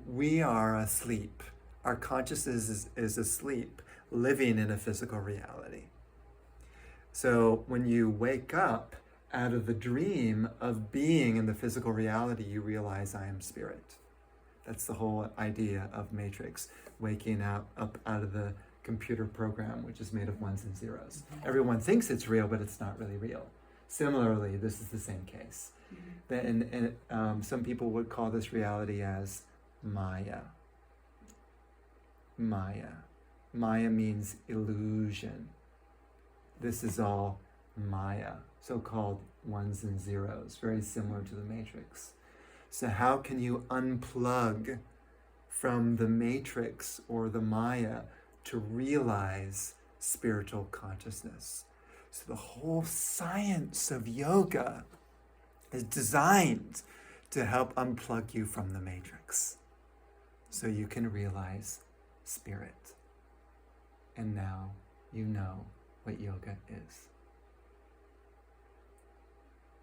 We are asleep. Our consciousness is asleep, living in a physical reality. So when you wake up out of the dream of being in the physical reality, you realize I am spirit. That's the whole idea of Matrix, waking up out of the computer program, which is made of ones and zeros. Everyone thinks it's real, but it's not really real. Similarly, this is the same case. Some people would call this reality as Maya. Maya. Maya means illusion. This is all Maya, so-called ones and zeros, very similar to the Matrix. So how can you unplug from the Matrix or the Maya to realize spiritual consciousness? So the whole science of yoga is designed to help unplug you from the Matrix so you can realize spirit. And now you know what yoga is.